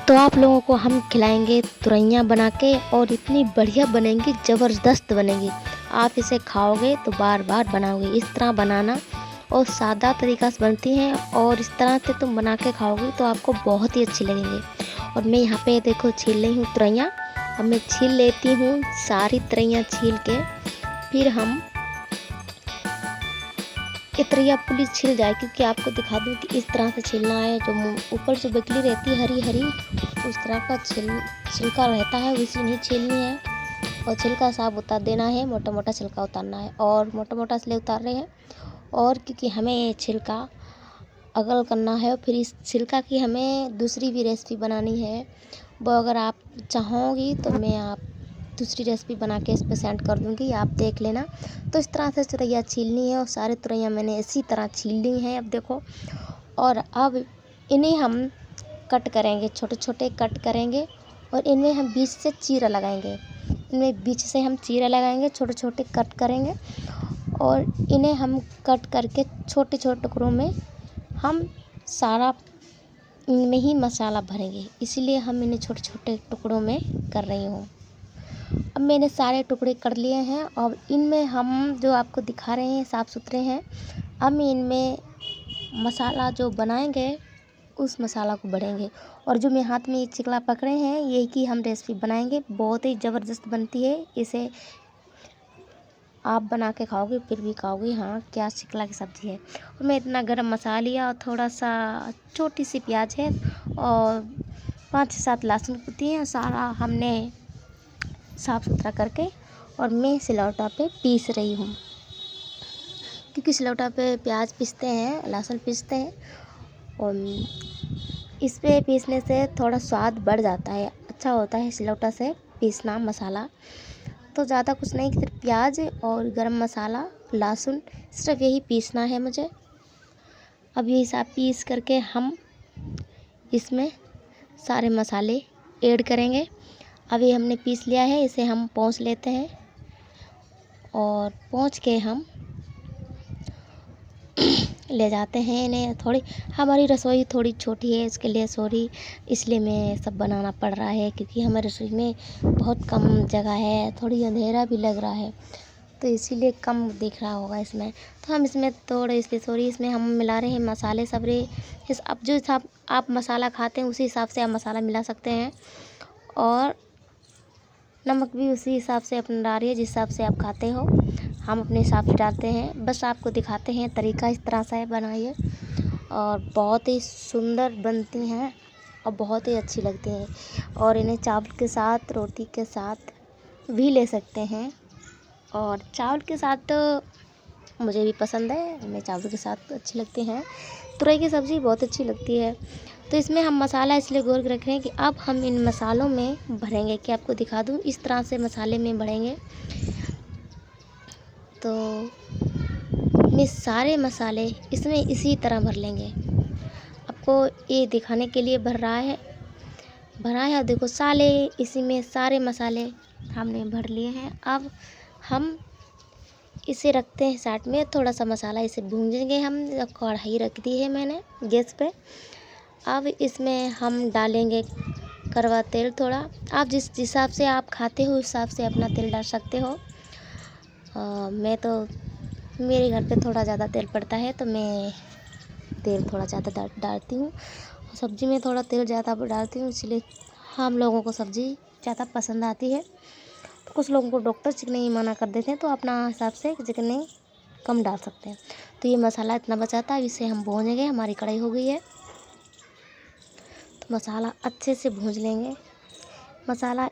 तो आप लोगों को हम खिलाएंगे तुरैया बना के, और इतनी बढ़िया बनेंगी, ज़बरदस्त बनेंगी। आप इसे खाओगे तो बार बार बनाओगे। इस तरह बनाना, और सादा तरीक़ा से बनती हैं, और इस तरह से तुम बना के खाओगे तो आपको बहुत ही अच्छी लगेंगी। और मैं यहाँ पे देखो छील रही हूँ तुरैया। अब मैं छील लेती हूँ सारी तुरैया छील के, फिर हम ये तुरैया पूरी छिल जाए, क्योंकि आपको दिखा दूँ कि इस तरह से छीलना है। जो ऊपर जो बकली रहती है हरी हरी, उस तरह का छिलका रहता है, उसी नहीं छीलनी है। और छिलका साफ उतार देना है, मोटा मोटा छिलका उतारना है, और मोटा मोटा इसलिए उतार रहे हैं और क्योंकि हमें ये छिलका अगल करना है। और फिर इस छिलका की हमें दूसरी भी रेसिपी बनानी है, वो अगर आप चाहोगी तो मैं आप दूसरी रेसिपी बना के इस पर सेंड कर दूँगी, आप देख लेना। तो इस तरह से तुरैया छीलनी है, और सारे तुरैया मैंने इसी तरह छील ली हैं। अब देखो, और अब इन्हें हम कट करेंगे, छोटे छोटे कट करेंगे, और इनमें हम बीच से चीरा लगाएंगे। इनमें बीच से हम चीरा लगाएंगे, छोटे छोटे कट करेंगे, और इन्हें हम कट करके छोटे छोटे टुकड़ों में हम सारा इनमें ही मसाला भरेंगे, इसीलिए हम इन्हें छोटे छोटे टुकड़ों में कर रही हूँ। अब मैंने सारे टुकड़े कर लिए हैं, और इनमें हम जो आपको दिखा रहे हैं साफ़ सुथरे हैं। अब इनमें मसाला जो बनाएंगे उस मसाला को भरेंगे। और जो मैं हाथ में ये चिकला पकड़े हैं, यही की हम रेसिपी बनाएंगे, बहुत ही ज़बरदस्त बनती है। इसे आप बना के खाओगे फिर भी खाओगे, हाँ क्या चिकला की सब्ज़ी है। और मैं इतना गरम मसाला लिया, और थोड़ा सा छोटी सी प्याज है, और 5 से 7 लहसुन कुटी है। सारा हमने साफ़ सुथरा करके, और मैं सिलौटा पे पीस रही हूँ, क्योंकि सिलौटा पे प्याज पीसते हैं, लहसुन पीसते हैं, और इस पे पीसने से थोड़ा स्वाद बढ़ जाता है, अच्छा होता है सिलौटा से पीसना मसाला। तो ज़्यादा कुछ नहीं, सिर्फ प्याज और गरम मसाला, लहसुन, सिर्फ यही पीसना है मुझे। अब यही सब पीस करके हम इसमें सारे मसाले ऐड करेंगे। अब ये हमने पीस लिया है, इसे हम पौंछ लेते हैं, और पौंछ के हम ले जाते हैं इन्हें। थोड़ी हमारी रसोई थोड़ी छोटी है, इसके लिए सॉरी, इसलिए मैं सब बनाना पड़ रहा है, क्योंकि हमारी रसोई में बहुत कम जगह है, थोड़ी अंधेरा भी लग रहा है, तो इसीलिए कम दिख रहा होगा इसमें। तो हम इसमें थोड़े, इसलिए सॉरी, इसमें हम मिला रहे हैं मसाले सबरे। अब जो हिसाब आप मसाला खाते हैं उसी हिसाब से आप मसाला मिला सकते हैं, और नमक भी उसी हिसाब से अपना डालिए जिस हिसाब से आप खाते हो। हम अपने हिसाब से डालते हैं, बस आपको दिखाते हैं तरीका, इस तरह से बनाइए, और बहुत ही सुंदर बनती हैं, और बहुत ही अच्छी लगती हैं। और इन्हें चावल के साथ, रोटी के साथ भी ले सकते हैं, और चावल के साथ तो मुझे भी पसंद है, मैं चावल के साथ अच्छी लगती हैं। तुरई की सब्ज़ी बहुत अच्छी लगती है। तो इसमें हम मसाला इसलिए घोल के रख रहे हैं कि अब हम इन मसालों में भरेंगे, कि आपको दिखा दूँ, इस तरह से मसाले में भरेंगे। तो मैं सारे मसाले इसमें इसी तरह भर लेंगे, आपको ये दिखाने के लिए भरा है। और देखो साले इसी में सारे मसाले हमने भर लिए हैं। अब हम इसे रखते हैं साइड में, थोड़ा सा मसाला इसे भूंजेंगे हम। कढ़ाई रख दी है मैंने गैस पे। अब इसमें हम डालेंगे करवा तेल थोड़ा, आप जिस हिसाब से आप खाते हो उस हिसाब से अपना तेल डाल सकते हो। मैं तो, मेरे घर पे थोड़ा ज़्यादा तेल पड़ता है, तो मैं तेल थोड़ा ज़्यादा डालती हूँ। सब्ज़ी में थोड़ा तेल ज़्यादा डालती हूँ, इसलिए हम लोगों को सब्ज़ी ज़्यादा पसंद आती है। तो कुछ लोगों को डॉक्टर चिकनी मना कर देते हैं, तो अपना हिसाब से चिकनी कम डाल सकते हैं। तो ये मसाला इतना बचाता है, इसे हम भूनेंगे। हमारी कढ़ाई हो गई है, तो मसाला अच्छे से भून लेंगे। मसाला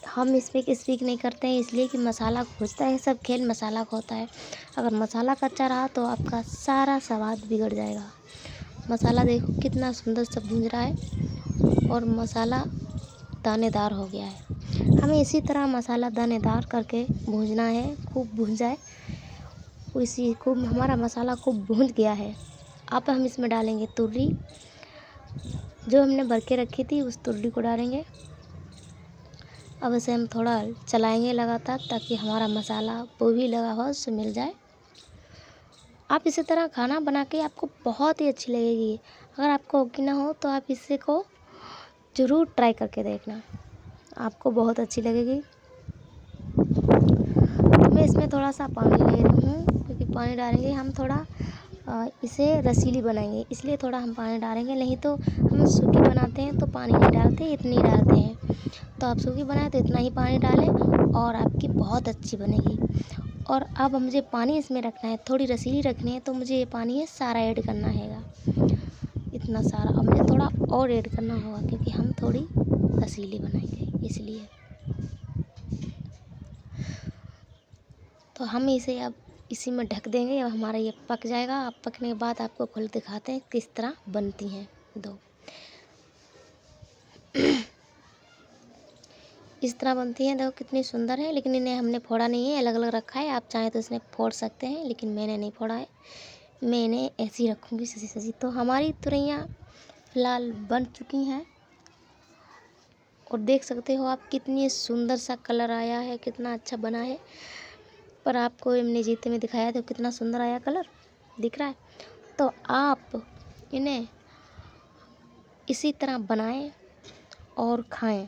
हम इसमें स्पीक नहीं करते हैं, इसलिए कि मसाला घुसता है, सब खेल मसाला का होता है। अगर मसाला कच्चा रहा तो आपका सारा स्वाद बिगड़ जाएगा। मसाला देखो कितना सुंदर सा भून रहा है, और मसाला दानेदार हो गया है। हमें इसी तरह मसाला दानेदार करके भूनना है, खूब भून जाए। इसी को हमारा मसाला खूब भून गया है। अब हम इसमें डालेंगे तुरई, जो हमने भर के रखी थी उस तुरई को डालेंगे। अब इसे हम थोड़ा चलाएंगे लगातार, ताकि हमारा मसाला वो भी लगा हो उससे मिल जाए। आप इसी तरह खाना बना के आपको बहुत ही अच्छी लगेगी। अगर आपको होगी ना हो तो आप इसे को ज़रूर ट्राई करके देखना, आपको बहुत अच्छी लगेगी। मैं इसमें थोड़ा सा पानी ले रही हूँ क्योंकि पानी डालेंगे हम थोड़ा इसे रसीली बनाएंगे, इसलिए थोड़ा हम पानी डालेंगे। नहीं तो हम सूखी बनाते हैं तो पानी नहीं डालते, इतनी डालते हैं। तो आप सूखी बनाए तो इतना ही पानी डालें और आपकी बहुत अच्छी बनेगी। और अब मुझे पानी इसमें रखना है, थोड़ी रसीली रखनी है, तो मुझे ये पानी है सारा ऐड करना हैगा, इतना सारा। अब मुझे थोड़ा और ऐड करना होगा क्योंकि हम थोड़ी रसीली बनाएंगे इसलिए। तो हम इसे अब इसी में ढक देंगे। अब हमारा ये पक जाएगा। अब पकने के बाद आपको खोल दिखाते हैं किस तरह बनती हैं दो। इस तरह बनती हैं, देखो कितनी सुंदर है। लेकिन इन्हें हमने फोड़ा नहीं है, अलग अलग रखा है। आप चाहें तो इसमें फोड़ सकते हैं, लेकिन मैंने नहीं फोड़ा है, मैं इन्हें ऐसे ही रखूँगी सजी सजी। तो हमारी तुरैयाँ फ़िलहाल बन चुकी हैं और देख सकते हो आप कितनी सुंदर सा कलर आया है, कितना अच्छा बना है। पर आपको हमने जीते में दिखाया तो कितना सुंदर आया कलर, दिख रहा है। तो आप इन्हें इसी तरह बनाएं और खाएं,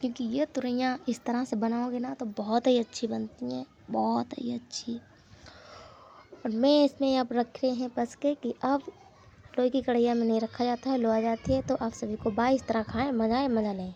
क्योंकि ये तुरैयाँ इस तरह से बनाओगे ना तो बहुत ही अच्छी बनती हैं, बहुत ही अच्छी। और मैं इसमें अब रख रहे हैं बस के कि अब लोहे की कढ़ैया में नहीं रखा जाता है, लो आ जाती है। तो आप सभी को बाय, इस तरह खाएं, मज़ा आए, मज़ा लें।